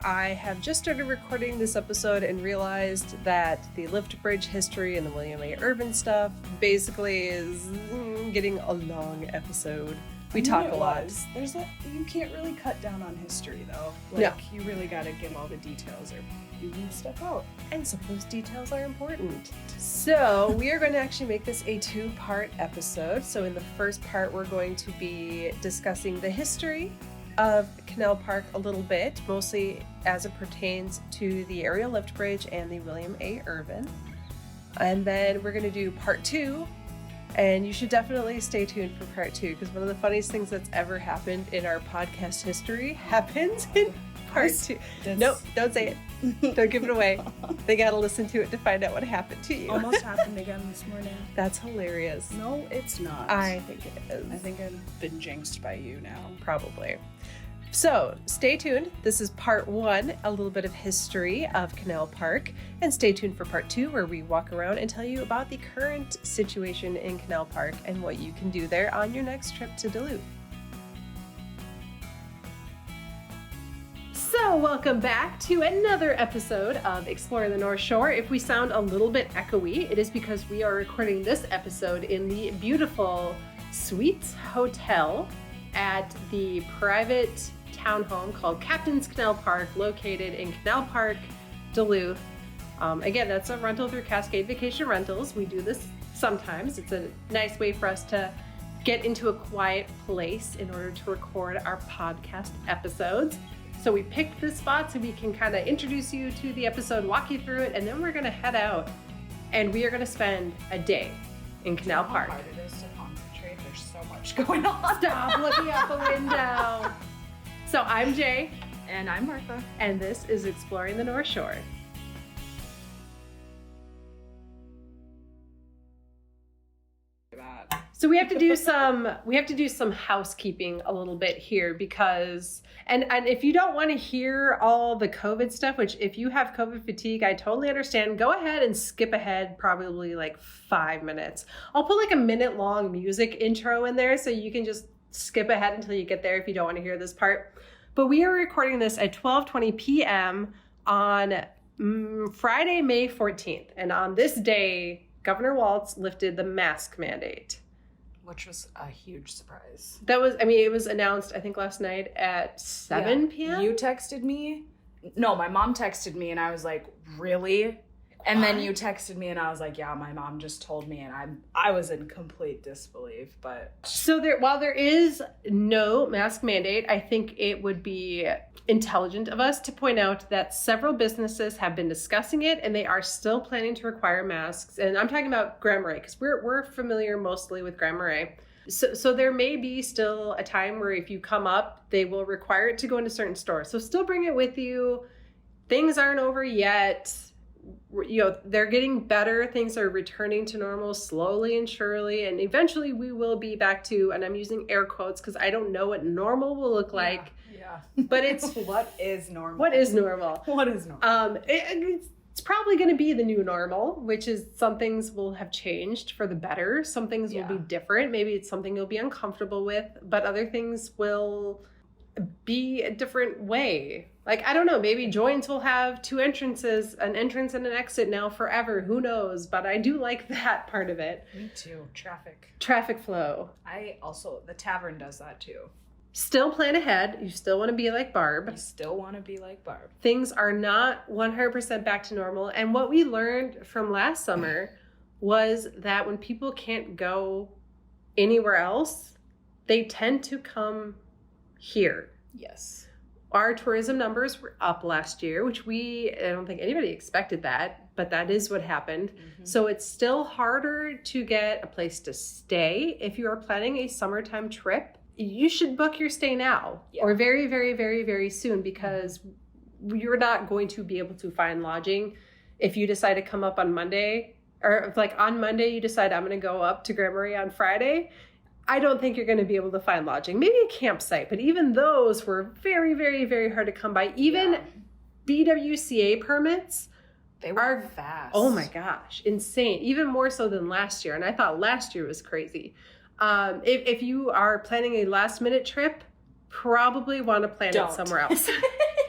I have just started recording this episode and realized that the lift bridge history and the William A Irvin stuff basically is getting a long episode. We talk a lot. You can't really cut down on history though. You really gotta give all the details or you leave stuff out. And some of those details are important. So we are going to actually make this a two-part episode. So in the first part, we're going to be discussing the history of Canal Park a little bit, mostly as it pertains to the aerial lift bridge and the William A Irvin. And then we're going to do part two, and you should definitely stay tuned for part two, because one of the funniest things that's ever happened in our podcast history happens in part two. Nope, don't say it. Don't give it away. They got to listen to it to find out what happened to you. Almost happened again this morning. That's hilarious. No, it's not. I think it is. I think I've been jinxed by you now. Probably. So stay tuned. This is part one, a little bit of history of Canal Park. And stay tuned for part two, where we walk around and tell you about the current situation in Canal Park and what you can do there on your next trip to Duluth. So welcome back to another episode of Exploring the North Shore. If we sound a little bit echoey, it is because we are recording this episode in the beautiful Suites Hotel at the private townhome called Captain's Canal Park, located in Canal Park, Duluth. Again, that's a rental through Cascade Vacation Rentals. We do this sometimes. It's a nice way for us to get into a quiet place in order to record our podcast episodes. So we picked this spot so we can kind of introduce you to the episode, walk you through it, and then we're going to head out and we are going to spend a day in Canal Park. How hard it is to concentrate. There's so much going on. Stop looking out the window. So I'm Jay. And I'm Martha. And this is Exploring the North Shore. So we have to do some housekeeping a little bit here, because and if you don't want to hear all the COVID stuff, which if you have COVID fatigue, I totally understand. Go ahead and skip ahead probably like 5 minutes. I'll put like a minute long music intro in there so you can just skip ahead until you get there if you don't want to hear this part. But we are recording this at 12:20 p.m. on Friday, May 14th. And on this day, Governor Walz lifted the mask mandate. Which was a huge surprise. It was announced, I think, last night at 7 p.m. You texted me. No, my mom texted me and I was like, really? And then you texted me and I was like, yeah, my mom just told me, and I was in complete disbelief. But so while there is no mask mandate, I think it would be intelligent of us to point out that several businesses have been discussing it and they are still planning to require masks. And I'm talking about Grand Marais, because we're familiar mostly with Grand Marais. So there may be still a time where if you come up, they will require it to go into certain stores. So still bring it with you. Things aren't over yet. They're getting better. Things are returning to normal slowly and surely. And eventually we will be back to, and I'm using air quotes because I don't know what normal will look like. Yeah. But it's What is normal? What is normal? What is normal? It's probably going to be the new normal, which is some things will have changed for the better. Some things will be different. Maybe it's something you'll be uncomfortable with, but other things will be a different way. Like, I don't know, maybe Joins will have two entrances, an entrance and an exit now forever. Who knows? But I do like that part of it. Me too. Traffic flow. The tavern does that too. Still plan ahead. You still want to be like Barb. Things are not 100% back to normal. And what we learned from last summer was that when people can't go anywhere else, they tend to come here. Yes. Our tourism numbers were up last year, which I don't think anybody expected that, but that is what happened. Mm-hmm. So it's still harder to get a place to stay. If you are planning a summertime trip, you should book your stay now or very, very, very, very soon, because you're not going to be able to find lodging if you decide to come up on Monday, or if like on Monday you decide I'm going to go up to Grand Marais on Friday. I don't think you're going to be able to find lodging. Maybe a campsite, but even those were very, very, very hard to come by. Even BWCA permits, they were fast. Oh my gosh, insane. Even more so than last year. And I thought last year was crazy. If you are planning a last minute trip, probably want to plan it somewhere else.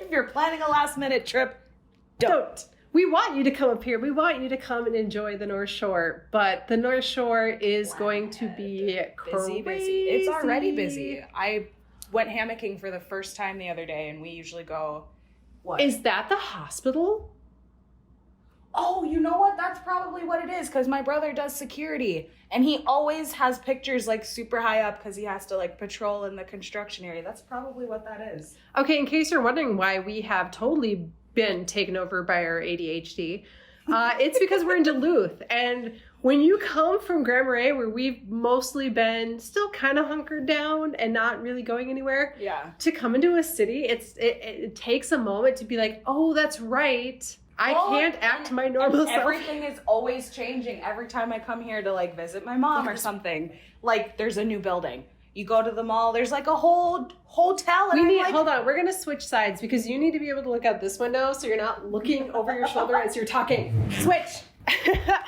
If you're planning a last minute trip, don't. We want you to come up here. We want you to come and enjoy the North Shore, but the North Shore is going to be crazy. Busy. It's already busy. I went hammocking for the first time the other day, and we usually go, what? Is that the hospital? Oh, you know what? That's probably what it is, because my brother does security, and he always has pictures, like, super high up because he has to, like, patrol in the construction area. That's probably what that is. Okay, in case you're wondering why we have totally been taken over by our ADHD, it's because we're in Duluth, and when you come from Grand Marais, where we've mostly been still kind of hunkered down and not really going anywhere, to come into a city, it takes a moment to be like, oh, that's right. I can't act my normal self. Everything is always changing every time I come here to, like, visit my mom or something. Like, there's a new building. You go to the mall, there's, like, a whole hotel. And hold on, we're going to switch sides because you need to be able to look out this window so you're not looking over your shoulder as you're talking. Switch!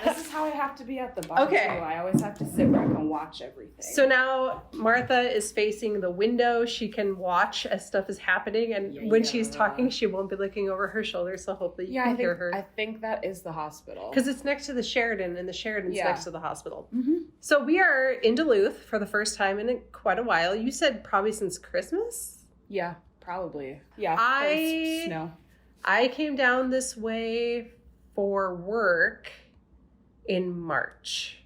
This is how I have to be at the bar, too. I always have to sit back and watch everything. So now Martha is facing the window. She can watch as stuff is happening, and when she's talking, she won't be looking over her shoulder, so hopefully you can hear her. I think that is the hospital. Because it's next to the Sheridan, and the Sheridan's next to the hospital. Mm-hmm. So we are in Duluth for the first time in quite a while. You said probably since Christmas? Yeah, probably. Yeah, snow. I came down this way for work in March.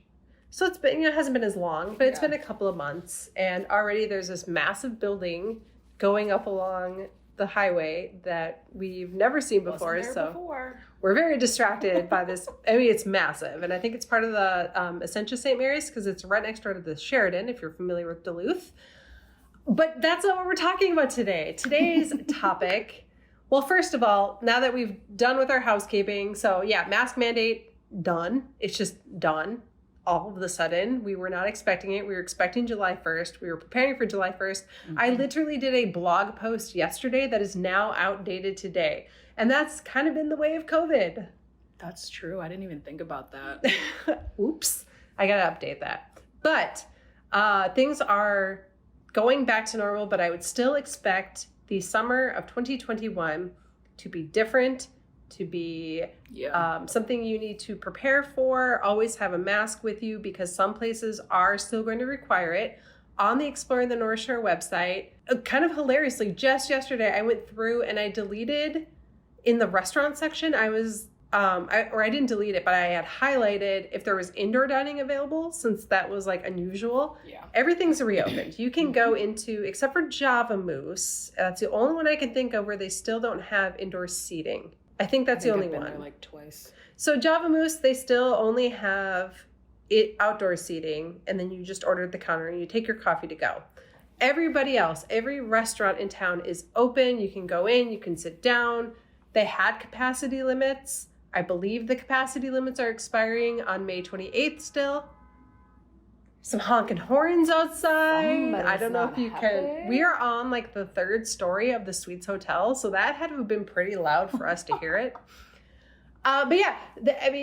So it's been, it hasn't been as long, but it's been a couple of months. And already there's this massive building going up along the highway that we've never seen before. We're very distracted by this. I mean, it's massive. And I think it's part of the Essentia St. Mary's because it's right next door to the Sheridan, if you're familiar with Duluth. But that's not what we're talking about today. Today's topic, well, first of all, now that we've done with our housekeeping, so yeah, mask mandate, done. It's just done all of a sudden. We were not expecting it. We were expecting July 1st. We were preparing for July 1st. Mm-hmm. I literally did a blog post yesterday that is now outdated today. And that's kind of been the way of COVID. That's true. I didn't even think about that. Oops. I got to update that. But things are going back to normal, but I would still expect the summer of 2021 to be different, to be something you need to prepare for. Always have a mask with you because some places are still going to require it. On the Exploring the North Shore website, kind of hilariously, just yesterday, I went through and I deleted in the restaurant section. I didn't delete it, but I had highlighted if there was indoor dining available, since that was like unusual. Yeah. Everything's reopened. You can go into, except for Java Moose, that's the only one I can think of where they still don't have indoor seating. I think that's the only one. I've been there like twice. So Java Moose, they still only have it outdoor seating, and then you just order at the counter and you take your coffee to go. Everybody else, every restaurant in town is open. You can go in, you can sit down. They had capacity limits. I believe the capacity limits are expiring on May 28th still. Some honking horns outside. I don't know if you can. We are on like the third story of the Suites Hotel, so that had to have been pretty loud for us to hear it. But yeah,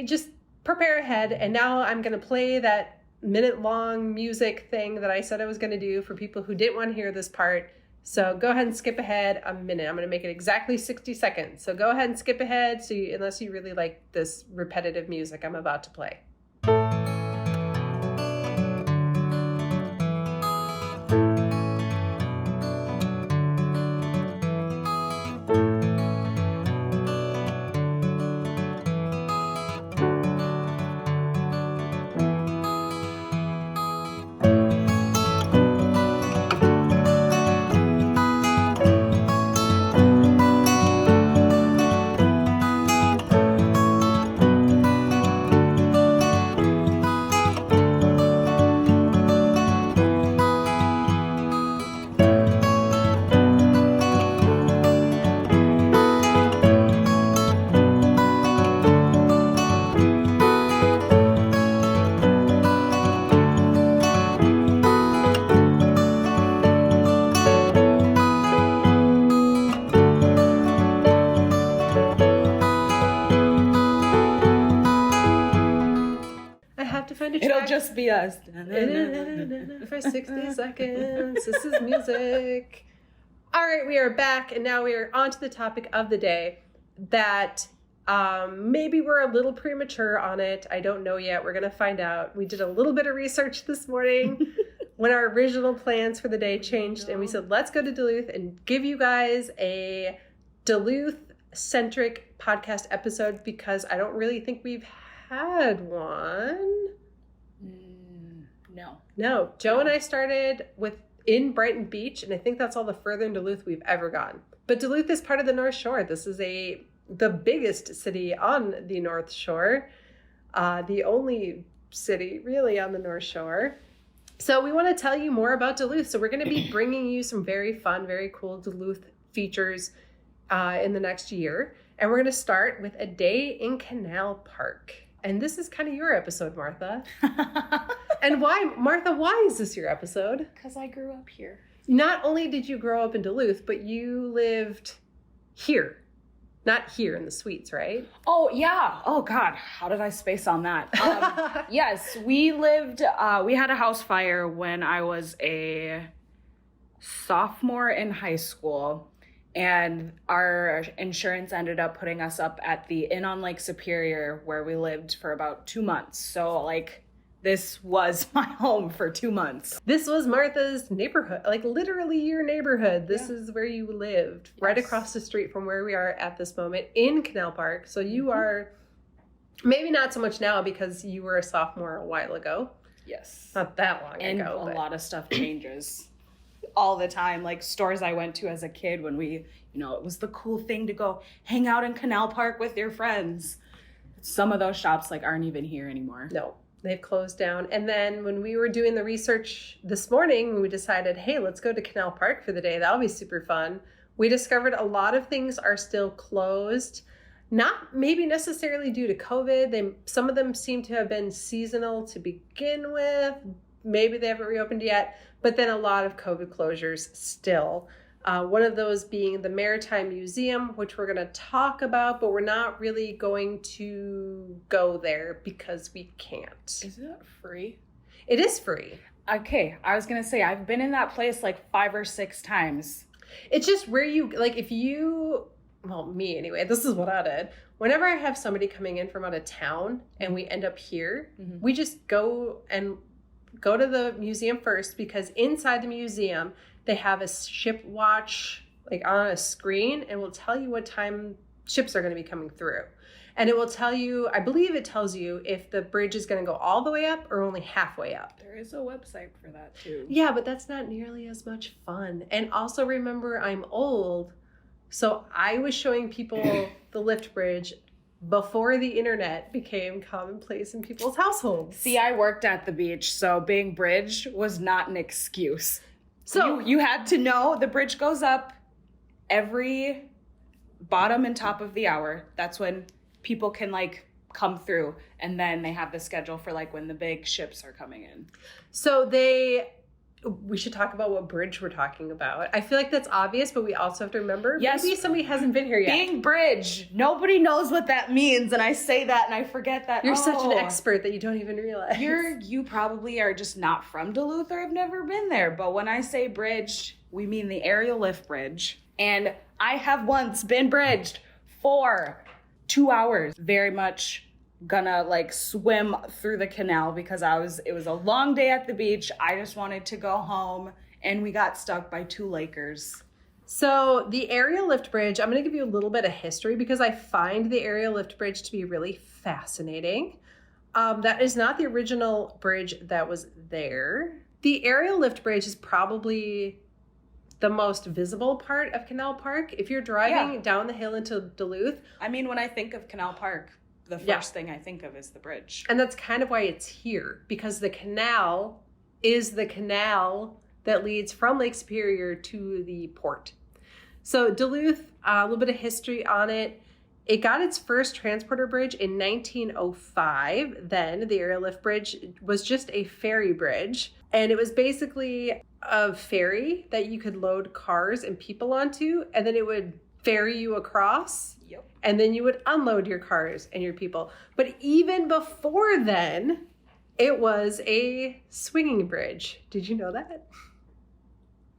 just prepare ahead. And now I'm going to play that minute-long music thing that I said I was going to do for people who didn't want to hear this part. So go ahead and skip ahead a minute. I'm going to make it exactly 60 seconds. So go ahead and skip ahead unless you really like this repetitive music I'm about to play. It'll just be us. For 60 seconds. This is music. All right, we are back, and now we are on to the topic of the day that maybe we're a little premature on it. I don't know yet. We're going to find out. We did a little bit of research this morning when our original plans for the day changed, and we said, let's go to Duluth and give you guys a Duluth-centric podcast episode because I don't really think we've had one. No. Joe and I started in Brighton Beach, and I think that's all the further in Duluth we've ever gone. But Duluth is part of the North Shore. This is the biggest city on the North Shore, the only city really on the North Shore. So we want to tell you more about Duluth. So we're going to be bringing you some very fun, very cool Duluth features in the next year. And we're going to start with a day in Canal Park. And this is kind of your episode, Martha. And why, Martha, why is this your episode? Because I grew up here. Not only did you grow up in Duluth, but you lived here. Not here in the suites, right? Oh, yeah. Oh, God. How did I space on that? Yes, we had a house fire when I was a sophomore in high school. And our insurance ended up putting us up at the Inn on Lake Superior where we lived for about 2 months. So, this was my home for 2 months. This was Martha's neighborhood, literally your neighborhood. This is where you lived, right across the street from where we are at this moment in Canal Park. So you are, maybe not so much now because you were a sophomore a while ago. Yes. Not that long ago. And a lot of stuff changes all the time. Like stores I went to as a kid when it was the cool thing to go hang out in Canal Park with your friends. Some of those shops aren't even here anymore. No. They've closed down. And then when we were doing the research this morning, we decided, hey, let's go to Canal Park for the day. That'll be super fun. We discovered a lot of things are still closed. Not maybe necessarily due to COVID. Some of them seem to have been seasonal to begin with. Maybe they haven't reopened yet. But then a lot of COVID closures still. One of those being the Maritime Museum, which we're going to talk about, but we're not really going to go there because we can't. Is it free? It is free. Okay, I was going to say, I've been in that place 5 or 6 times. It's just where you, me anyway, this is what I did. Whenever I have somebody coming in from out of town and we end up here, we just go to the museum first because inside the museum, they have a ship watch on a screen and will tell you what time ships are going to be coming through. And it will tell you, I believe it tells you if the bridge is going to go all the way up or only halfway up. There is a website for that too. Yeah, but that's not nearly as much fun. And also remember, I'm old. So I was showing people the lift bridge before the internet became commonplace in people's households. See, I worked at the beach, so being bridge was not an excuse. So you had to know the bridge goes up every bottom and top of the hour. That's when people can come through. And then they have the schedule for when the big ships are coming in. So we should talk about what bridge we're talking about. I feel like that's obvious, but we also have to remember, maybe somebody hasn't been here yet. Being bridge, nobody knows what that means. And I say that and I forget that. You're such an expert that you don't even realize. You probably are just not from Duluth or have never been there. But when I say bridge, we mean the aerial lift bridge. And I have once been bridged for 2 hours. Very much gonna swim through the canal because it was a long day at the beach. I just wanted to go home and we got stuck by 2 Lakers. So the aerial lift bridge, I'm going to give you a little bit of history because I find the aerial lift bridge to be really fascinating. That is not the original bridge that was there. The aerial lift bridge is probably the most visible part of Canal Park. If you're driving down the hill into Duluth. I mean, when I think of Canal Park, the first thing I think of is the bridge. And that's kind of why it's here, because the canal is the canal that leads from Lake Superior to the port. So Duluth, a little bit of history on it. It got its first transporter bridge in 1905. Then the aerial lift bridge was just a ferry bridge. And it was basically a ferry that you could load cars and people onto, and then it would ferry you across. Yep. And then you would unload your cars and your people. But even before then, it was a swinging bridge. Did you know that?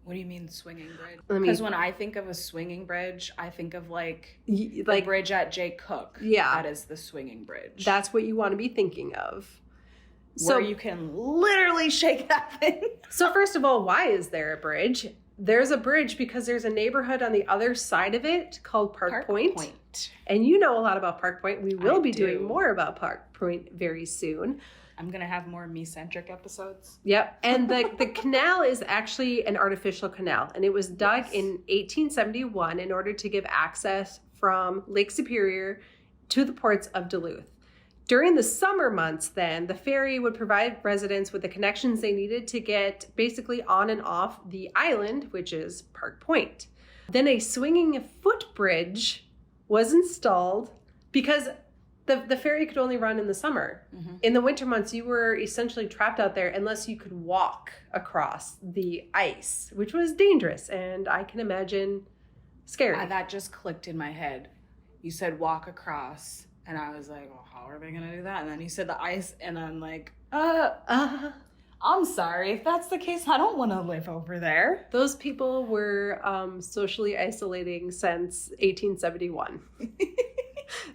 What do you mean swinging bridge? I mean- Because when I think of a swinging bridge, I think of like the Like, bridge at Jay Cook. Yeah. That is the swinging bridge. that's what you want to be thinking of. Where you can literally shake that thing. So first of all, why is there a bridge? There's a bridge because there's a neighborhood on the other side of it called Park Point. And you know a lot about Park Point. We will be doing more about Park Point very soon. I'm going to have more me-centric episodes. Yep. And the canal is actually an artificial canal. And it was dug in 1871 in order to give access from Lake Superior to the ports of Duluth. During the summer months, then, the ferry would provide residents with the connections they needed to get basically on and off the island, which is Park Point. Then a swinging footbridge was installed because the ferry could only run in the summer. Mm-hmm. In the winter months, you were essentially trapped out there unless you could walk across the ice, which was dangerous and I can imagine scary. That just clicked in my head. You said walk across, and I was like, well, how are they going to do that? And then you said the ice, and I'm like, I'm sorry. If that's the case, I don't want to live over there. Those people were socially isolating since 1871.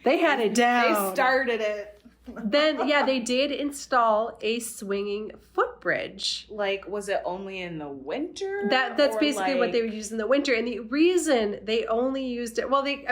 They had it down. They started it. Then, yeah, they did install a swinging footbridge. Like, was it only in the winter? That's basically what they would use in the winter. And the reason they only used it,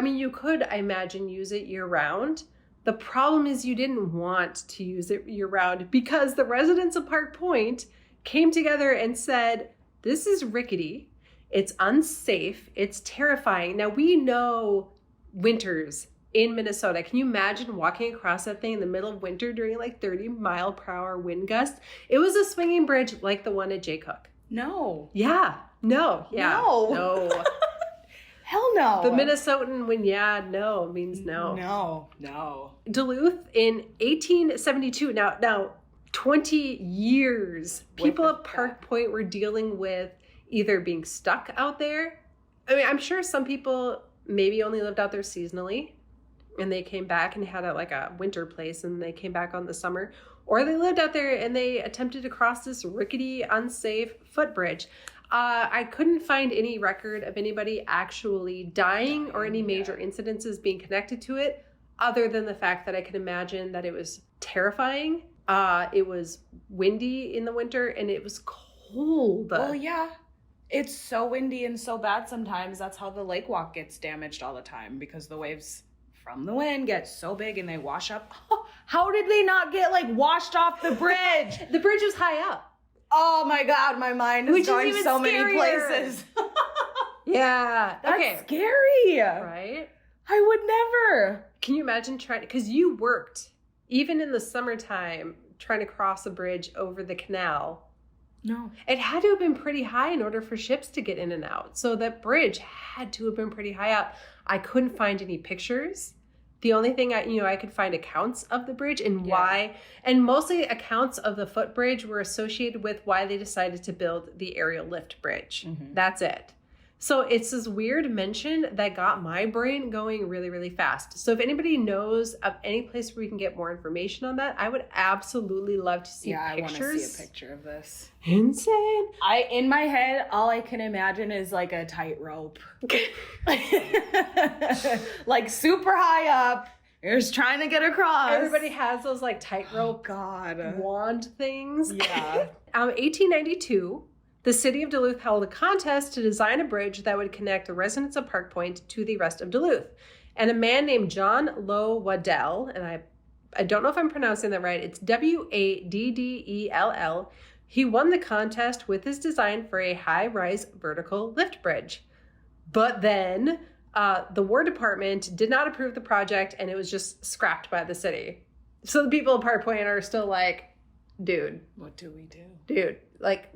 you could, I imagine, use it year round. The problem is you didn't want to use it year round because the residents of Park Point came together and said, this is rickety, it's unsafe, it's terrifying. Now, we know winters in Minnesota. Can you imagine walking across that thing in the middle of winter during like 30-mile-per-hour wind gusts? It was a swinging bridge like the one at Jay Cook. No. Yeah. No. Yeah. No. Hell no. The Minnesotan when no means no. No. Duluth in 1872. Now 20 years. People at Park Point were dealing with either being stuck out there. I mean, I'm sure some people maybe only lived out there seasonally and they came back and had a winter place and they came back on the summer, or they lived out there and they attempted to cross this rickety, unsafe footbridge. I couldn't find any record of anybody actually dying or any major incidences being connected to it, other than the fact that I can imagine that it was terrifying. It was windy in the winter and it was cold. Well, yeah. It's so windy and so bad sometimes. That's how the lake walk gets damaged all the time, because the waves from the wind get so big and they wash up. How did they not get washed off the bridge? The bridge was high up. Oh my God, my mind is going so many places. Yeah. That's scary. Right? I would never. Can you imagine because you worked, even in the summertime, trying to cross a bridge over the canal. No. It had to have been pretty high in order for ships to get in and out. So that bridge had to have been pretty high up. I couldn't find any pictures. The only thing I could find accounts of the bridge and why, and mostly accounts of the footbridge were associated with why they decided to build the aerial lift bridge. Mm-hmm. That's it. So it's this weird mention that got my brain going really, really fast. So if anybody knows of any place where we can get more information on that, I would absolutely love to see pictures. I want to see a picture of this. Insane. In my head, all I can imagine is a tightrope. Super high up. You're just trying to get across. Everybody has those tightrope wand things. Yeah. 1892. The city of Duluth held a contest to design a bridge that would connect the residents of Park Point to the rest of Duluth. And a man named John Low Waddell, and I don't know if I'm pronouncing that right, it's Waddell. He won the contest with his design for a high-rise vertical lift bridge. But then the War Department did not approve the project, and it was just scrapped by the city. So the people of Park Point are still dude. What do we do? Dude,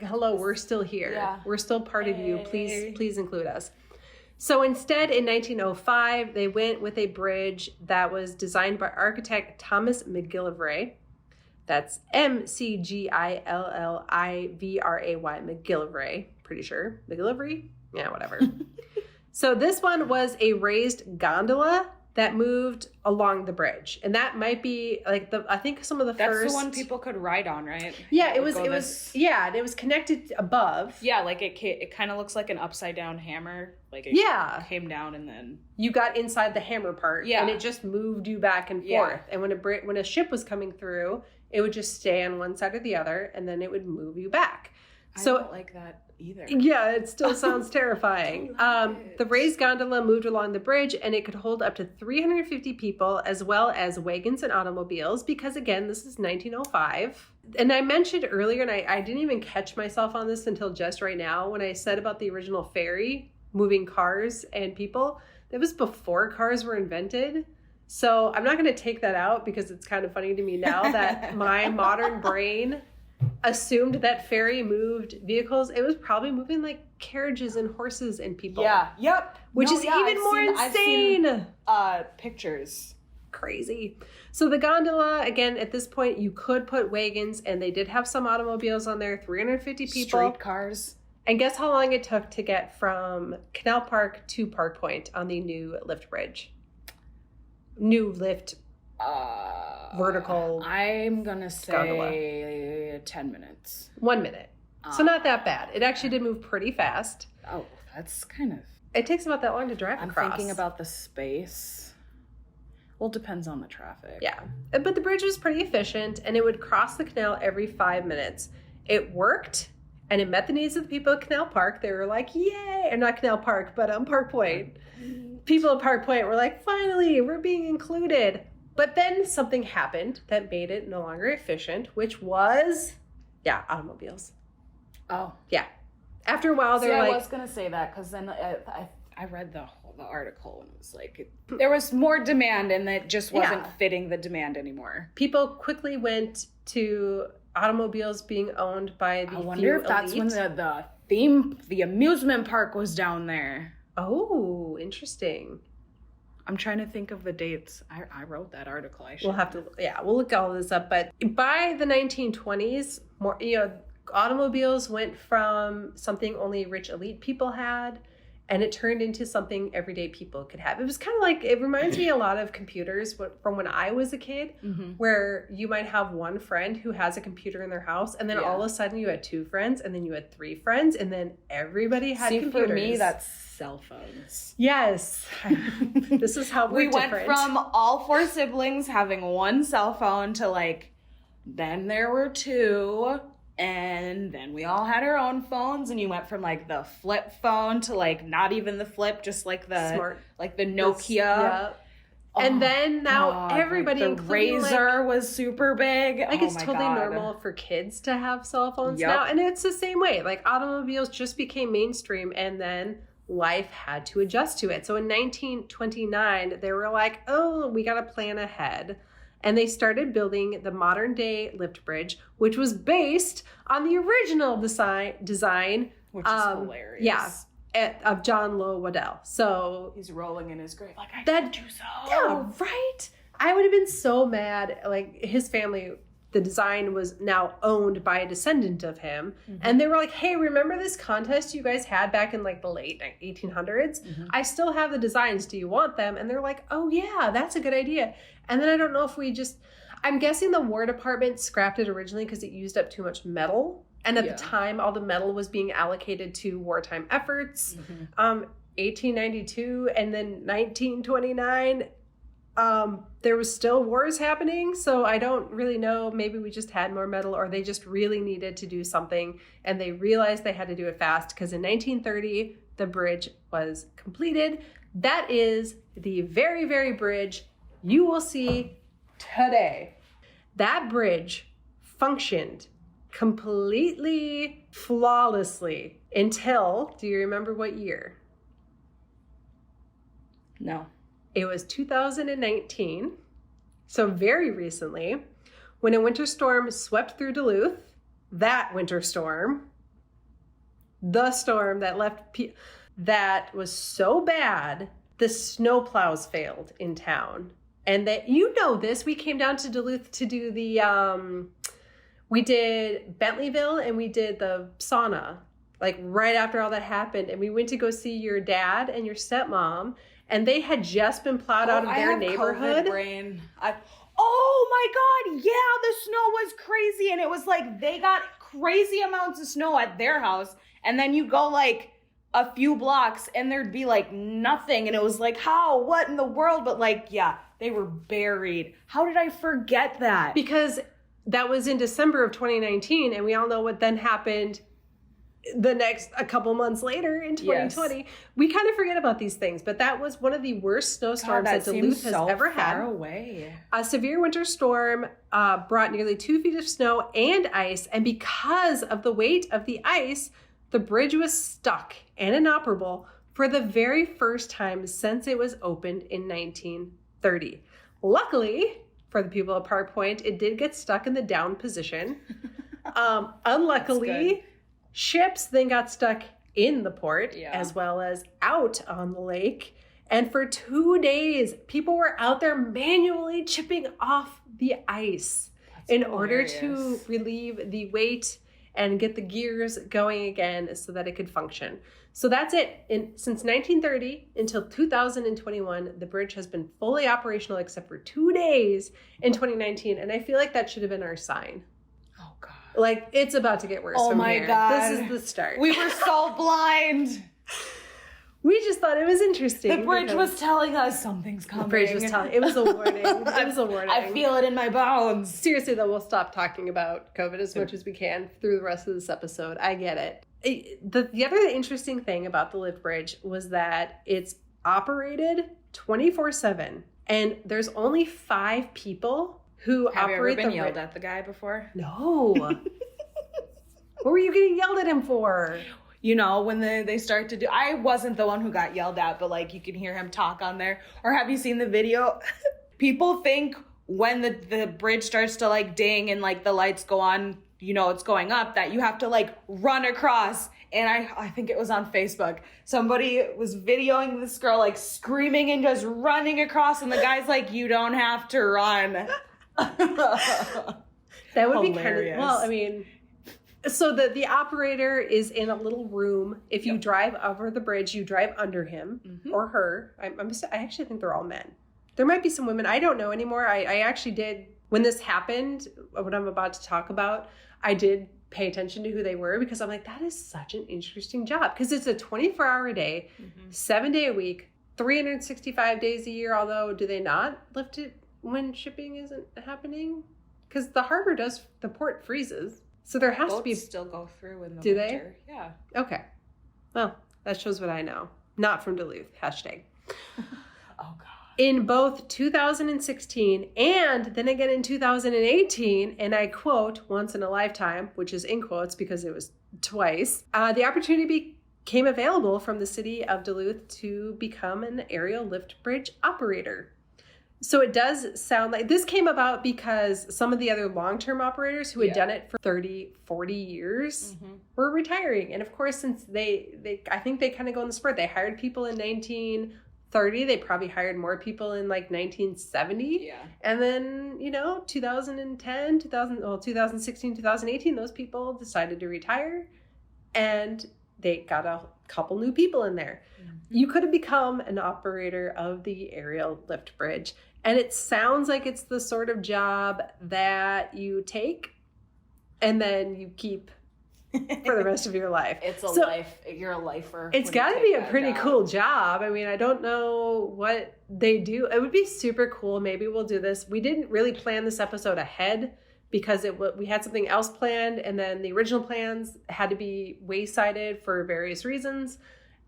hello, we're still here. Yeah. We're still part of you. Please include us. So instead, in 1905, they went with a bridge that was designed by architect Thomas McGillivray. That's McGillivray, McGillivray, pretty sure. McGillivray? Yeah, whatever. So this one was a raised gondola that moved along the bridge. And that might be like I think some of the That's first. That's the one people could ride on, right? Yeah, it was connected above. Yeah, like it kind of looks like an upside down hammer. Like it came down and then. You got inside the hammer part. Yeah. And it just moved you back and forth. And when a ship was coming through, it would just stay on one side or the other, and then it would move you back. So, I don't like that either. Yeah, it still sounds terrifying. The raised gondola moved along the bridge, and it could hold up to 350 people, as well as wagons and automobiles, because again, this is 1905. And I mentioned earlier, and I didn't even catch myself on this until just right now, when I said about the original ferry moving cars and people. That was before cars were invented. So I'm not going to take that out because it's kind of funny to me now that my modern brain assumed that ferry moved vehicles. It was probably moving like carriages and horses and people. Yeah. Yep. Which is even more insane. I've seen, pictures. Crazy. So the gondola, again, at this point, you could put wagons, and they did have some automobiles on there, 350 people. Streetcars. And guess how long it took to get from Canal Park to Park Point on the new lift bridge? New lift vertical. I'm gonna gondola. say 10 minutes. 1 minute. So not that bad. It actually did move pretty fast. Oh, that's kind of. It takes about that long to drive across. I'm thinking about the space. Well, it depends on the traffic. Yeah. But the bridge was pretty efficient, and it would cross the canal every 5 minutes. It worked, and it met the needs of the people at Canal Park. They were like, yay! Or not Canal Park, but Park Point. People at Park Point were like, finally, we're being included. But then something happened that made it no longer efficient, which was, automobiles. Oh. Yeah. After a while, they were like... I was going to say that because then I read the article and it was like, there was more demand and it just wasn't fitting the demand anymore. People quickly went to automobiles being owned by the I wonder if that's when the amusement park was down there. Oh, interesting. I'm trying to think of the dates. I wrote that article. We'll look all this up. But by the 1920s, more, automobiles went from something only rich elite people had, and it turned into something everyday people could have. It was kind of like, it reminds me a lot of computers from when I was a kid, where you might have one friend who has a computer in their house, and then all of a sudden you had 2 friends, and then you had 3 friends, and then everybody had computers. For me, that's cell phones. Yes. This is how we went from all 4 siblings having one cell phone to then there were 2. And then we all had our own phones, and you went from the flip phone to not even the flip, just the smart, the Nokia. Yeah. And then now everybody, the including Razor, was super big. It's totally normal for kids to have cell phones now, and it's the same way. Automobiles just became mainstream, and then life had to adjust to it. So in 1929, they were like, "Oh, we got to plan ahead." And they started building the modern day lift bridge, which was based on the original design, which is hilarious. Yeah, of John Lowe Waddell. So he's rolling in his grave like, I told you so. Yeah, right. I would have been so mad. His family, the design was now owned by a descendant of him, and they were like, "Hey, remember this contest you guys had back in the late 1800s? I still have the designs. Do you want them?" And they're like, "Oh yeah, that's a good idea." And then I don't know if I'm guessing the War Department scrapped it originally because it used up too much metal. And at the time, all the metal was being allocated to wartime efforts. 1892 and then 1929, there was still wars happening. So I don't really know. Maybe we just had more metal, or they just really needed to do something. And they realized they had to do it fast because in 1930, the bridge was completed. That is the very, very bridge you will see today. That bridge functioned completely flawlessly until, do you remember what year? No. It was 2019, so very recently, when a winter storm swept through Duluth. That winter storm, the storm that that was so bad, the snowplows failed in town. And that, this, we came down to Duluth to do we did Bentleyville and we did the sauna, right after all that happened. And we went to go see your dad and your stepmom. and they had just been plowed out of their neighborhood. COVID brain. Oh my God, yeah, the snow was crazy, and it was like they got crazy amounts of snow at their house, and then you go like a few blocks and there'd be like nothing, and it was like, how, what in the world? But like, yeah, they were buried. How did I forget that? Because that was in December of 2019, and we all know what then happened a couple months later in 2020. Yes. We kind of forget about these things, but that was one of the worst snowstorms that Duluth has ever had. Away. A severe winter storm brought nearly 2 feet of snow and ice, and because of the weight of the ice, the bridge was stuck and inoperable for the very first time since it was opened in 1930. Luckily, for the people of Park Point, it did get stuck in the down position. Unluckily, ships then got stuck in the port as well as out on the lake. And for 2 days, people were out there manually chipping off the ice in order to relieve the weight and get the gears going again so that it could function. So that's it. Since 1930 until 2021, the bridge has been fully operational except for 2 days in 2019. And I feel like that should have been our sign. Oh, God. Like, it's about to get worse from here. Oh, my God. This is the start. We were so blind. We just thought it was interesting. The bridge was telling us something's coming. The bridge was telling. It was a warning. It was a warning. I feel it in my bones. Seriously, though, we'll stop talking about COVID as much as we can through the rest of this episode. I get it. The other interesting thing about the lift bridge was that it's operated 24/7, and there's only 5 people who Have operate you ever been yelled at the guy before? No. What were you getting yelled at him for? You know, when they start to do... I wasn't the one who got yelled at, but, like, you can hear him talk on there. Or have you seen the video? People think when the bridge starts to, like, ding and, like, the lights go on, you know, it's going up, that you have to, like, run across. And I think it was on Facebook. Somebody was videoing this girl, like, screaming and just running across. And the guy's like, you don't have to run. That would be kind of... Well, I mean... So the operator is in a little room. If you drive over the bridge, you drive under him or her. I actually think they're all men. There might be some women. I don't know anymore. I actually did, when this happened, what I'm about to talk about, I did pay attention to who they were because I'm like, that is such an interesting job. Because it's a 24-hour day, 7 day a week, 365 days a year. Although, do they not lift it when shipping isn't happening? Because the harbor the port freezes. So there has to be... still go through in the winter. They? Yeah. Okay. Well, that shows what I know. Not from Duluth. #. Oh, God. In both 2016 and then again in 2018, and I quote, once in a lifetime, which is in quotes because it was twice, the opportunity became available from the city of Duluth to become an aerial lift bridge operator. So it does sound like this came about because some of the other long-term operators who had done it for 30, 40 years were retiring. And of course, since I think they kind of go in the spurt. They hired people in 1930. They probably hired more people in like 1970. Yeah. And then, 2010, 2016, 2018, those people decided to retire and they got a couple new people in there. You could have become an operator of the aerial lift bridge. And it sounds like it's the sort of job that you take and then you keep for the rest of your life. You're a lifer. It's got to be a pretty cool job. I mean, I don't know what they do. It would be super cool. Maybe we'll do this. We didn't really plan this episode ahead because we had something else planned. And then the original plans had to be waysided for various reasons.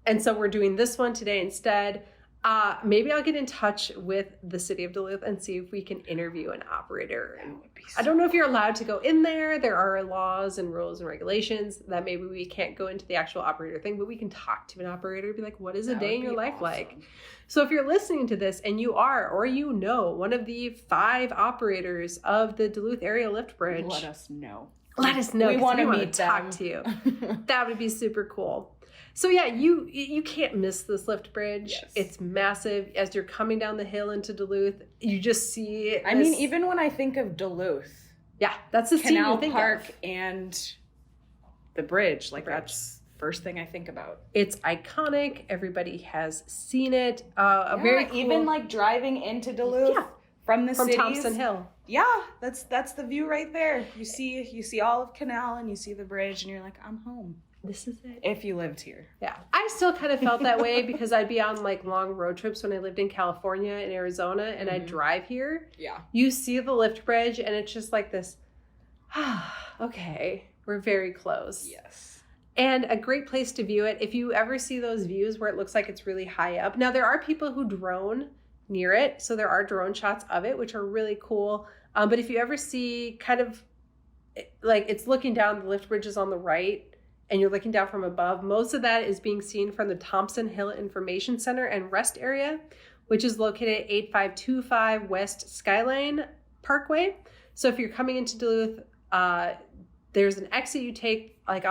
And so we're doing this one today instead. Maybe I'll get in touch with the city of Duluth and see if we can interview an operator. I don't know if you're allowed to go in there. There are laws and rules and regulations that maybe we can't go into the actual operator thing, but we can talk to an operator, be like, what is a day in your life like? So if you're listening to this and you are, or one of the 5 operators of the Duluth area lift bridge, let us know. Let us know. We want to meet talk to you. That would be super cool. So yeah, you can't miss this lift bridge. Yes. It's massive. As you're coming down the hill into Duluth, you just see... I mean, even when I think of Duluth... Yeah, that's the scene you think of. Canal Park and the bridge. Like, that's first thing I think about. It's iconic. Everybody has seen it. Very cool. Even like driving into Duluth from the cities. From Thompson Hill. Yeah, that's the view right there. You see all of Canal and you see the bridge and you're like, I'm home. This is it. If you lived here. Yeah. I still kind of felt that way because I'd be on like long road trips when I lived in California and Arizona and I'd drive here. Yeah. You see the lift bridge and it's just like this, okay, we're very close. Yes. And a great place to view it. If you ever see those views where it looks like it's really high up. Now there are people who drone near it. So there are drone shots of it, which are really cool. But if you ever see kind of like it's looking down, the lift bridge is on the right and you're looking down from above, most of that is being seen from the Thompson Hill Information Center and Rest Area, which is located at 8525 West Skyline Parkway. So if you're coming into Duluth, there's an exit you take like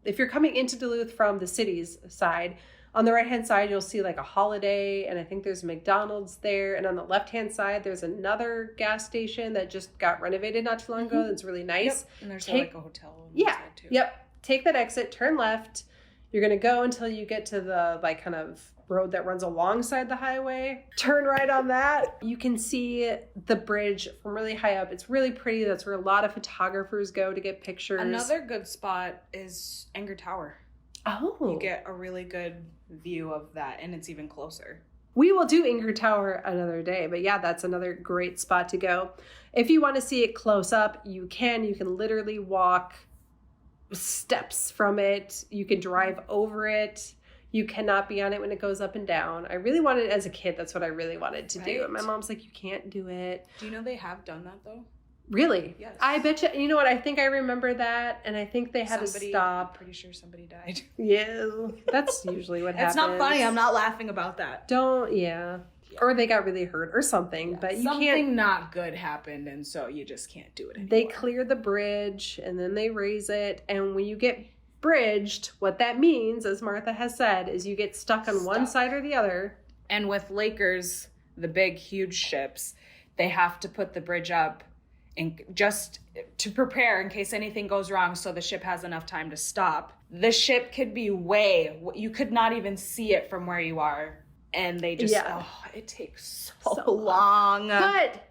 if you're coming into Duluth from the city's side, on the right-hand side, you'll see like a Holiday, and I think there's a McDonald's there. And on the left-hand side, there's another gas station that just got renovated not too long ago. That's really nice. Yep. And there's like a hotel on the side too. Yep. Take that exit, turn left. You're going to go until you get to the like kind of road that runs alongside the highway. Turn right on that. You can see the bridge from really high up. It's really pretty. That's where a lot of photographers go to get pictures. Another good spot is Anger Tower. Oh. You get a really good view of that, and it's even closer. We will do Anger Tower another day, but yeah, that's another great spot to go. If you want to see it close up, you can. You can literally walk steps from it. You can drive over it. You cannot be on it when it goes up and down. I really wanted it as a kid. That's what I really wanted to do. And my mom's like, you can't do it. Do you know they have done that though? Really? Yes. I bet you. You know what? I think I remember that, and I think they had to stop. I'm pretty sure somebody died. Yeah, that's usually what happens. It's not funny. I'm not laughing about that. Yeah. Or they got really hurt or something, but you something can't. Not good happened, and so you just can't do it anymore. They clear the bridge, and then they raise it, and when you get bridged, what that means, as Martha has said, is you get stuck on one side or the other. And with Lakers, the big, huge ships, they have to put the bridge up and just to prepare in case anything goes wrong so the ship has enough time to stop. The ship could be you could not even see it from where you are. And they just, it takes so long. But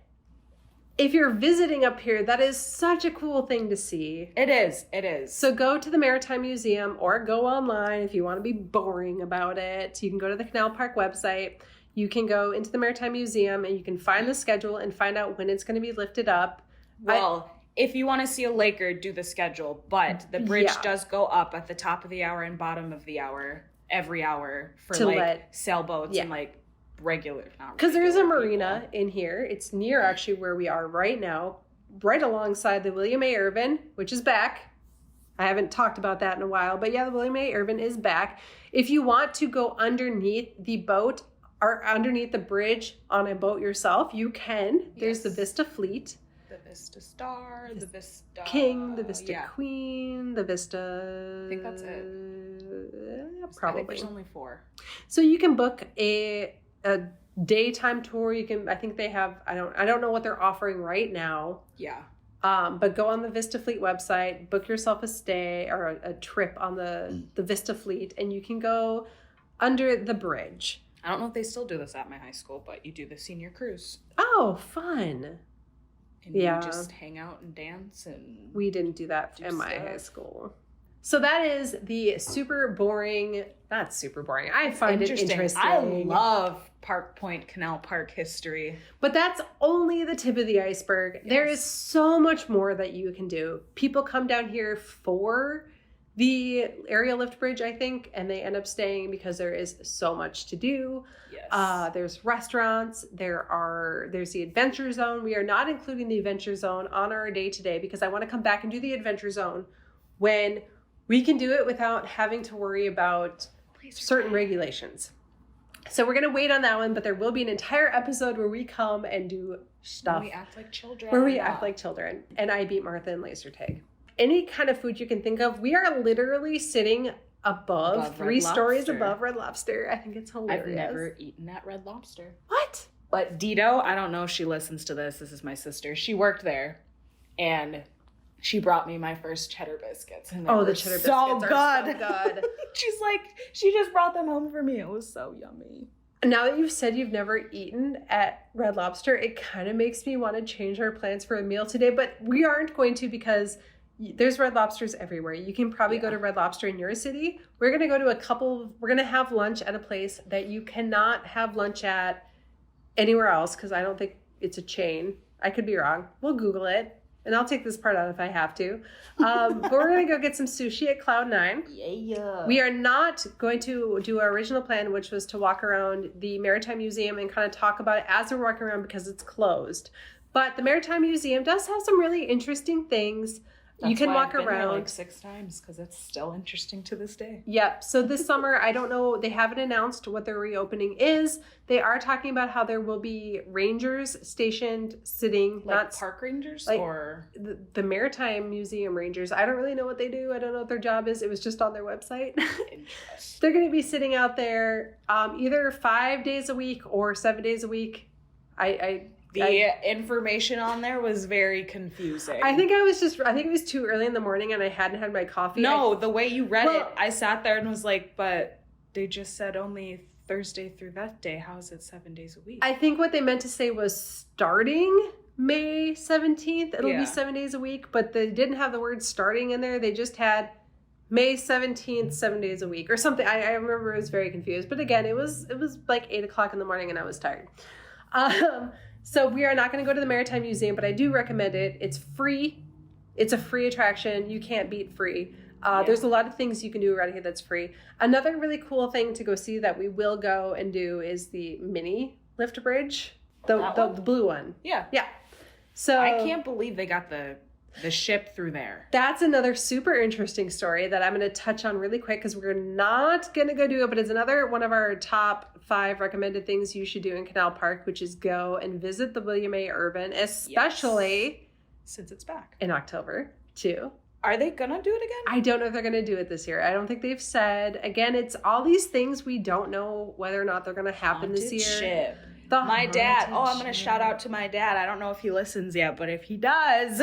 if you're visiting up here, that is such a cool thing to see. It is. So go to the Maritime Museum or go online if you want to be boring about it. You can go to the Canal Park website. You can go into the Maritime Museum and you can find the schedule and find out when it's going to be lifted up. Well, if you want to see a Laker, do the schedule. But the bridge does go up at the top of the hour and bottom of the hour, every hour for sailboats and like regular. Because there's a marina in here. It's near actually where we are right now, right alongside the William A Irvin, which is back. I haven't talked about that in a while, but yeah, the William A Irvin is back. If you want to go underneath the boat or underneath the bridge on a boat yourself, you can. There's the Vista Fleet. The Vista Star, the Vista King, the Vista Queen, the Vista... I think that's it. Probably. I think there's only 4. So you can book a daytime tour. You can, I think they have, I don't know what they're offering right now. Yeah. But go on the Vista Fleet website, book yourself a stay or a trip on the Vista Fleet, and you can go under the bridge. I don't know if they still do this at my high school, but you do the senior cruise. Oh, fun. And you just hang out and dance and... We didn't do that in my high school. So that is the super boring... Not super boring. I find it interesting. I love Park Point Canal Park history. But that's only the tip of the iceberg. Yes. There is so much more that you can do. People come down here for the aerial lift bridge, I think, and they end up staying because there is so much to do. Yes. There's restaurants. There's the adventure zone. We are not including the adventure zone on our day today because I want to come back and do the adventure zone when we can do it without having to worry about certain regulations. So we're going to wait on that one, but there will be an entire episode where we come and do stuff. Where we act like children. And I beat Martha in laser tag. Any kind of food you can think of. We are literally sitting above 3 stories above Red Lobster. I think it's hilarious. I've never eaten at Red Lobster. What? But Dito, I don't know if she listens to this. This is my sister. She worked there. And She brought me my first cheddar biscuits. And the cheddar biscuits are so good. She's like, she just brought them home for me. It was so yummy. Now that you've said you've never eaten at Red Lobster, it kind of makes me want to change our plans for a meal today, but we aren't going to because there's Red Lobsters everywhere. You can probably go to Red Lobster in your city. We're going to go to we're going to have lunch at a place that you cannot have lunch at anywhere else because I don't think it's a chain. I could be wrong. We'll Google it. And I'll take this part out if I have to. But we're going to go get some sushi at Cloud 9. Yeah. We are not going to do our original plan, which was to walk around the Maritime Museum and kind of talk about it as we're walking around because it's closed. But the Maritime Museum does have some really interesting things. That's you can why walk I've been around there like 6 times because it's still interesting to this day. Yep. So this summer, I don't know, they haven't announced what their reopening is. They are talking about how there will be rangers stationed sitting, Like not park rangers like or the Maritime Museum rangers. I don't really know what they do. I don't know what their job is. It was just on their website. Interesting. They're going to be sitting out there either 5 days a week or 7 days a week. The information on there was very confusing. I think it was too early in the morning and I hadn't had my coffee. No, the way you read it, I sat there and was like, but they just said only Thursday through that day. How is it 7 days a week? I think what they meant to say was starting May 17th. It'll be 7 days a week, but they didn't have the word starting in there. They just had May 17th, 7 days a week or something. I remember I was very confused. But again, it was like 8 o'clock in the morning and I was tired. So we are not going to go to the Maritime Museum, but I do recommend it. It's free. It's a free attraction. You can't beat free. There's a lot of things you can do around here that's free. Another really cool thing to go see that we will go and do is the mini lift bridge. The blue one. Yeah. Yeah. So I can't believe they got the ship through there. That's another super interesting story that I'm going to touch on really quick because we're not going to go do it, but it's another one of our top 5 recommended things you should do in Canal Park, which is go and visit the William A Irvin, especially since it's back in October too. Are they going to do it again? I don't know if they're going to do it this year. I don't think they've said. Again, it's all these things we don't know whether or not they're going to happen this year. Ship. My dad. Oh, I'm going to shout out to my dad. I don't know if he listens yet, but if he does,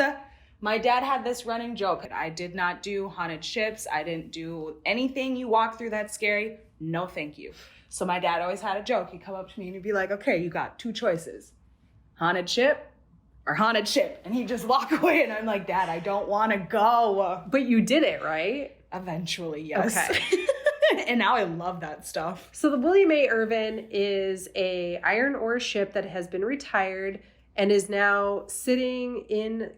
my dad had this running joke. I did not do haunted ships. I didn't do anything you walk through that's scary. No, thank you. So my dad always had a joke. He'd come up to me and he'd be like, okay, you got 2 choices. Haunted ship or haunted ship. And he'd just walk away. And I'm like, Dad, I don't want to go. But you did it, right? Eventually, yes. Okay. And now I love that stuff. So the William A. Irvin is a iron ore ship that has been retired and is now sitting in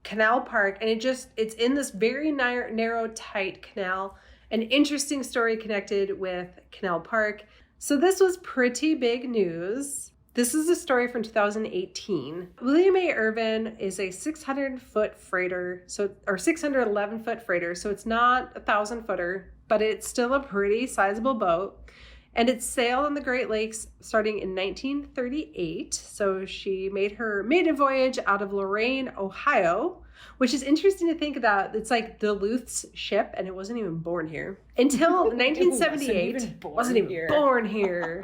Canal Park. And it's in this very narrow, tight canal. An interesting story connected with Canal Park. So this was pretty big news. This is a story from 2018. William A. Irvin is a 600-foot freighter, or 611-foot freighter, so it's not a 1,000-footer, but it's still a pretty sizable boat. And it sailed on the Great Lakes starting in 1938. So she made her maiden voyage out of Lorain, Ohio, which is interesting to think about. It's like Duluth's ship, and it wasn't even born here. Until 1978. Wasn't even born here.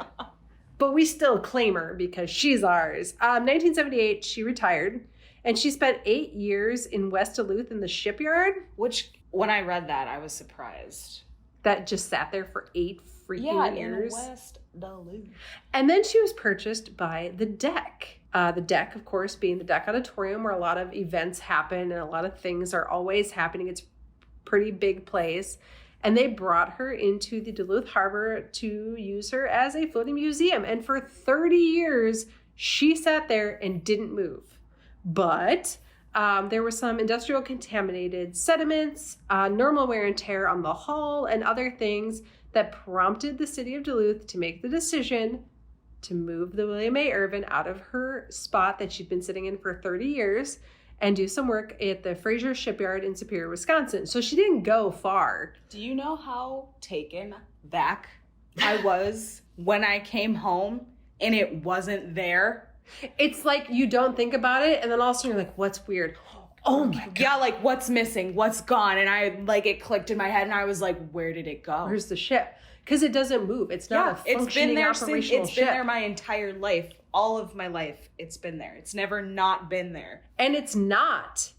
But we still claim her because she's ours. 1978, she retired, and she spent 8 years in West Duluth in the shipyard. Which, when I read that, I was surprised. That just sat there for 8 freaking years. In West Duluth. And then she was purchased by the Deck. The Deck, of course, being the Deck Auditorium, where a lot of events happen and a lot of things are always happening. It's a pretty big place. And they brought her into the Duluth Harbor to use her as a floating museum. And for 30 years, she sat there and didn't move. But there were some industrial contaminated sediments, normal wear and tear on the hull, and other things that prompted the city of Duluth to make the decision to move the William A. Irvin out of her spot that she'd been sitting in for 30 years and do some work at the Fraser Shipyard in Superior, Wisconsin. So she didn't go far. Do you know how taken back I was when I came home and it wasn't there? It's like you don't think about it, and then all of a sudden you're like, what's weird? Oh my God. Yeah, like what's missing? What's gone? And it clicked in my head and I was like, where did it go? Where's the ship? Because it doesn't move. It's not a functioning operational ship. It's been there my entire life. All of my life, it's been there. It's never not been there. And it's not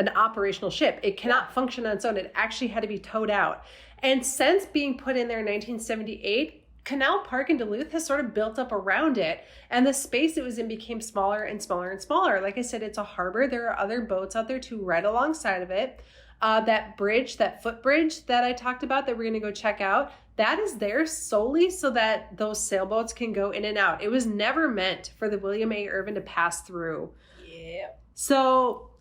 an operational ship. It cannot function on its own. It actually had to be towed out. And since being put in there in 1978, Canal Park in Duluth has sort of built up around it, and the space it was in became smaller and smaller and smaller. Like I said, it's a harbor. There are other boats out there too right alongside of it. That bridge, that footbridge that I talked about that we're going to go check out, that is there solely so that those sailboats can go in and out. It was never meant for the William A Irvin to pass through. Yeah. So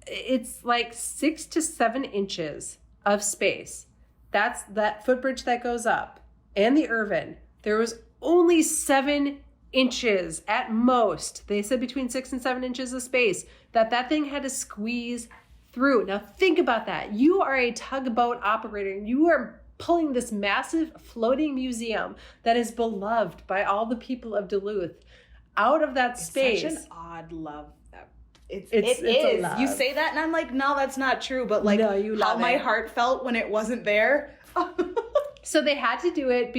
it's like 6 to 7 inches of space. That's that footbridge that goes up. And the Irvin, there was only 7 inches at most. They said between 6 and 7 inches of space that thing had to squeeze through. Now think about that. You are a tugboat operator and you are pulling this massive floating museum that is beloved by all the people of Duluth out of that space. Such an odd love. It is. Love. You say that and I'm like, no, that's not true. But like no, you love how my heart felt when it wasn't there. So they had to do it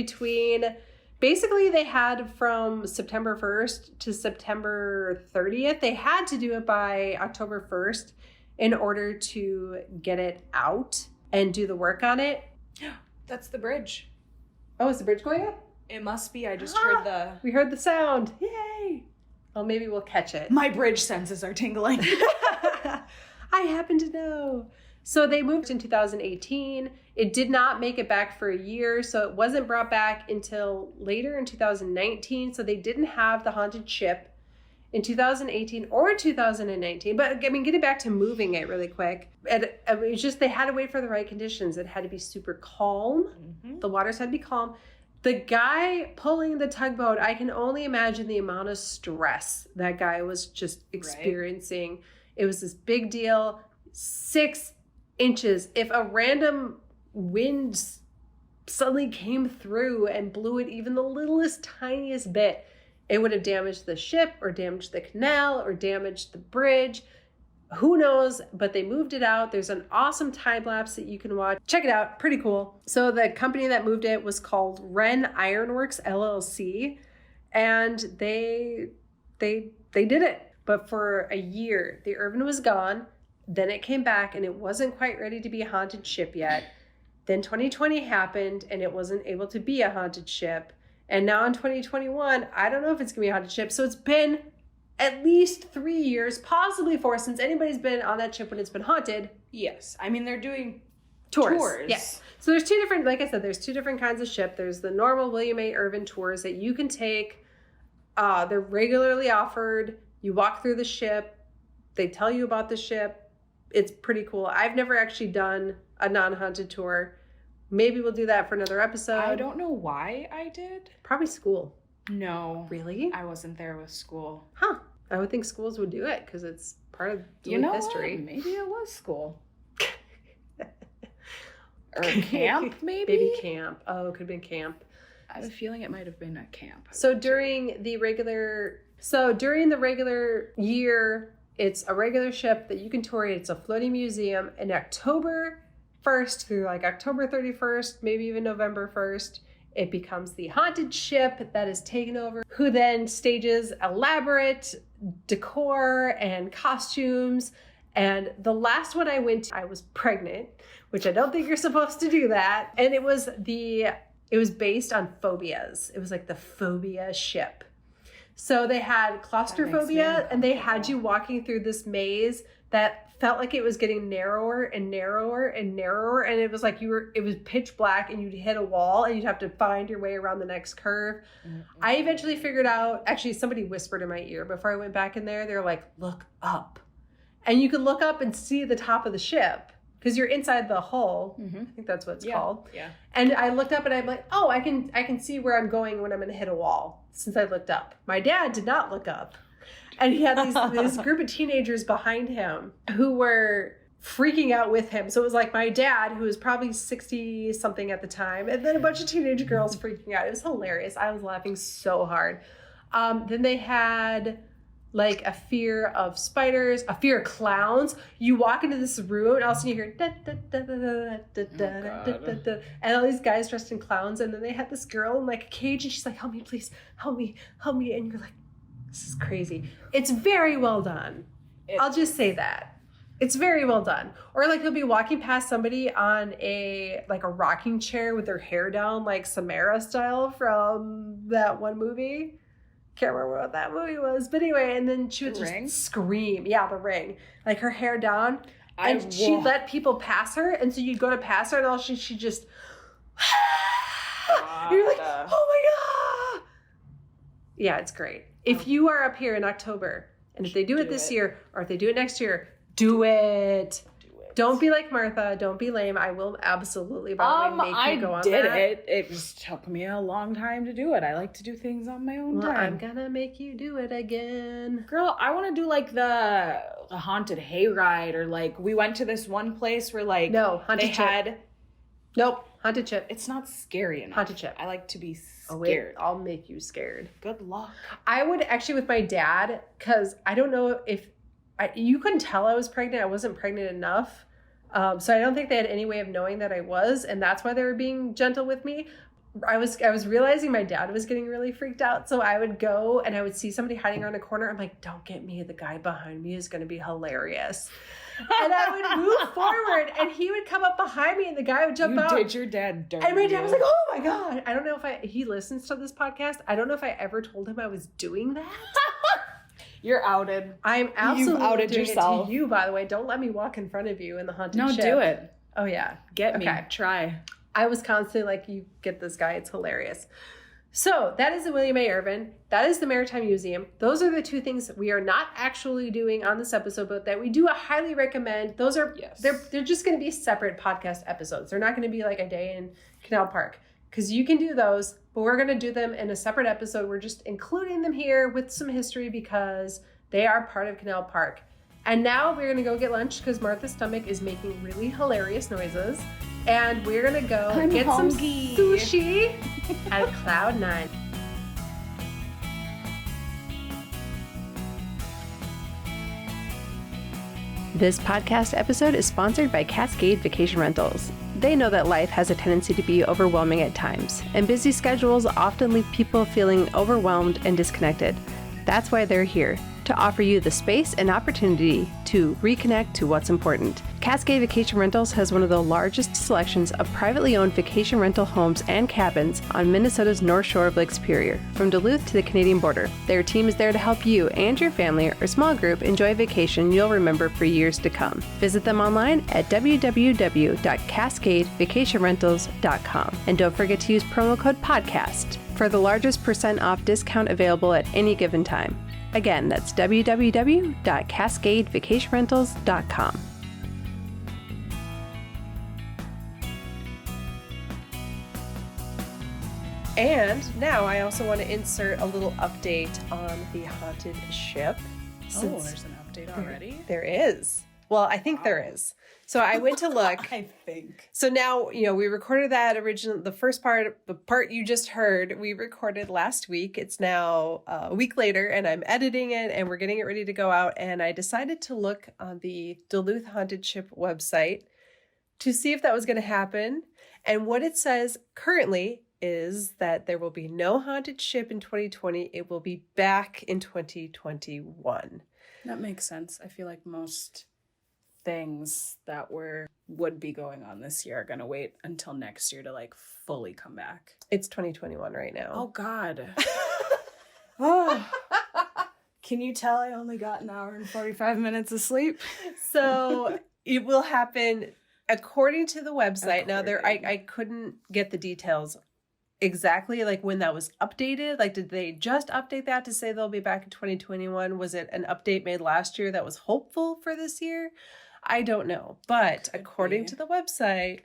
basically they had from September 1st to September 30th. They had to do it by October 1st in order to get it out and do the work on it. That's the bridge. Oh, is the bridge going up? It must be. I just heard We heard the sound. Yay. Well, maybe we'll catch it. My bridge senses are tingling. I happen to know. So they moved in 2018. It did not make it back for a year, so it wasn't brought back until later in 2019. So they didn't have the haunted ship in 2018 or 2019. But I mean, getting back to moving it really quick, it's just they had to wait for the right conditions. It had to be super calm. Mm-hmm. The waters had to be calm. The guy pulling the tugboat, I can only imagine the amount of stress that guy was just experiencing. Right. It was this big deal. 6 inches. If a random wind suddenly came through and blew it even the littlest, tiniest bit, it would have damaged the ship or damaged the canal or damaged the bridge. Who knows? But they moved it out. There's an awesome time lapse that you can watch. Check it out. Pretty cool. So the company that moved it was called Wren Ironworks LLC, and they did it. But for a year, the Irvin was gone. Then it came back, and it wasn't quite ready to be a haunted ship yet. Then 2020 happened, and it wasn't able to be a haunted ship. And now in 2021, I don't know if it's gonna be a haunted ship. So it's been at least 3 years, possibly 4, since anybody's been on that ship when it's been haunted. Yes. I mean, they're doing tours. Yes. So there's 2 different, like I said, there's 2 different kinds of ship. There's the normal William A. Irvin tours that you can take. They're regularly offered. You walk through the ship. They tell you about the ship. It's pretty cool. I've never actually done a non-haunted tour. Maybe we'll do that for another episode. I don't know why I did. Probably school. No. Really? I wasn't there with school. Huh. I would think schools would do it because it's part of Duluth history. What? Maybe it was school. Or camp, maybe? Maybe camp. Oh, it could have been camp. I have a feeling it might have been at camp. So during the regular year, it's a regular ship that you can tour. It's a floating museum. In October 1st through like October 31st, maybe even November 1st, it becomes the haunted ship that is taken over, who then stages elaborate decor and costumes. And the last one I went to, I was pregnant, which I don't think you're supposed to do that. And it was based on phobias. It was like the phobia ship. So they had claustrophobia, and they had you walking through this maze that felt like it was getting narrower and narrower and narrower, and it was like it was pitch black, and you'd hit a wall and you'd have to find your way around the next curve. Mm-hmm. I eventually figured out, actually somebody whispered in my ear before I went back in there, they're like, look up. And you could look up and see the top of the ship because you're inside the hull. Mm-hmm. I think that's what it's called. Yeah. And I looked up and I'm like, oh, I can see where I'm going when I'm going to hit a wall since I looked up. My dad did not look up. And he had this group of teenagers behind him who were freaking out with him. So it was like my dad, who was probably 60 something at the time, and then a bunch of teenage girls freaking out. It was hilarious. I was laughing so hard. Then they had like a fear of spiders, a fear of clowns. You walk into this room and all of a sudden you hear da, da, da, da, da, da, da, da, da, and all these guys dressed in clowns. And then they had this girl in like a cage and she's like, help me, please, help me. And you're like, this is crazy. It's very well done. I'll just say that. It's very well done. Or like you'll be walking past somebody on a rocking chair with their hair down, like Samara style from that one movie. Can't remember what that movie was. But anyway, and then she would just scream. Yeah, The Ring. Like her hair down. And she'd let people pass her. And so you'd go to pass her and all she just... You're like, oh my God. Yeah, it's great. If you are up here in October, and if they do it this year, or if they do it next year, do it. Don't be like Martha. Don't be lame. I will absolutely probably make you go on that. I did it. It just took me a long time to do it. I like to do things on my own time. I'm gonna make you do it again. Girl, I want to do like the haunted hayride, or like we went to this one place where like haunted chip. Nope, haunted chip. It's not scary enough. Haunted chip. I like to be scared. Oh, wait, I'll make you scared. Good luck. I would actually with my dad, because I don't know if you couldn't tell I was pregnant. I wasn't pregnant enough. So I don't think they had any way of knowing that I was, and that's why they were being gentle with me. I was realizing my dad was getting really freaked out, so I would go and I would see somebody hiding around a corner. I'm like, don't get me. The guy behind me is going to be hilarious. And I would move forward, and he would come up behind me, and the guy would jump out. You did your dad dirty. And my dad was like, oh my God. I don't know if he listens to this podcast. I don't know if I ever told him I was doing that. You're outed. I'm absolutely You've outed doing yourself. It to you, by the way. Don't let me walk in front of you in the haunted ship. No, do it. Oh, yeah. Get me. Try. I was constantly like, you get this guy. It's hilarious. So that is the William A. Irvin. That is the Maritime Museum. Those are the two things we are not actually doing on this episode, but that we do highly recommend. Those are, they're just going to be separate podcast episodes. They're not going to be like a day in Canal Park, because you can do those, but we're going to do them in a separate episode. We're just including them here with some history because they are part of Canal Park. And now we're going to go get lunch because Martha's stomach is making really hilarious noises. And we're going to go get some sushi at Cloud 9. This podcast episode is sponsored by Cascade Vacation Rentals. They know that life has a tendency to be overwhelming at times, and busy schedules often leave people feeling overwhelmed and disconnected. That's why they're here, to offer you the space and opportunity to reconnect to what's important. Cascade Vacation Rentals has one of the largest selections of privately owned vacation rental homes and cabins on Minnesota's North Shore of Lake Superior, from Duluth to the Canadian border. Their team is there to help you and your family or small group enjoy a vacation you'll remember for years to come. Visit them online at www.cascadevacationrentals.com. And don't forget to use promo code PODCAST for the largest % off discount available at any given time. Again, that's www.cascadevacationrentals.com. And now I also want to insert a little update on the haunted ship. There's an update already? There is. Well, I think there is. So I went to look. I think. So now, we recorded that the first part, the part you just heard, we recorded last week. It's now a week later, and I'm editing it, and we're getting it ready to go out. And I decided to look on the Duluth Haunted Ship website to see if that was going to happen. And what it says currently is that there will be no haunted ship in 2020. It will be back in 2021. That makes sense. I feel like most things that would be going on this year are going to wait until next year to fully come back. It's 2021 right now. Oh, God. Oh. Can you tell I only got an hour and 45 minutes of sleep? So it will happen according to the website. Now, I couldn't get the details exactly when that was updated. Did they just update that to say they'll be back in 2021? Was it an update made last year that was hopeful for this year? I don't know. But according to the website,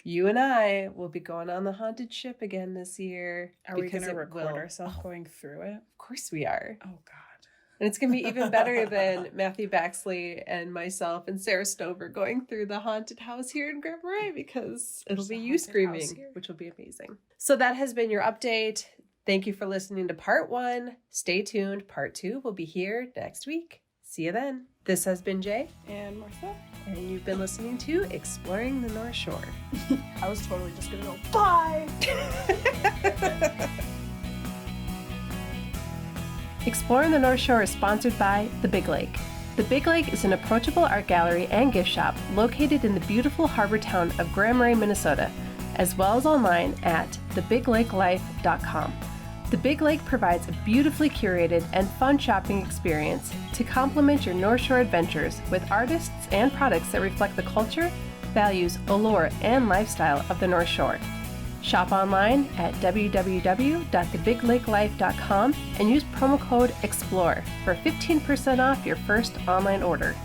you and I will be going on the haunted ship again this year. Are we going to record ourselves going through it? Of course we are. Oh, God. And it's going to be even better than Matthew Baxley and myself and Sarah Stover going through the haunted house here in Grand Marais, because it'll be you screaming, which will be amazing. So that has been your update. Thank you for listening to part 1. Stay tuned. Part 2 will be here next week. See you then. This has been Jay. And Martha. And you've been listening to Exploring the North Shore. I was totally just going to go, bye! Exploring the North Shore is sponsored by The Big Lake. The Big Lake is an approachable art gallery and gift shop located in the beautiful harbor town of Grand Marais, Minnesota, as well as online at thebigLakeLife.com. The Big Lake provides a beautifully curated and fun shopping experience to complement your North Shore adventures with artists and products that reflect the culture, values, allure, and lifestyle of the North Shore. Shop online at www.thebigLakeLife.com and use promo code EXPLORE for 15% off your first online order.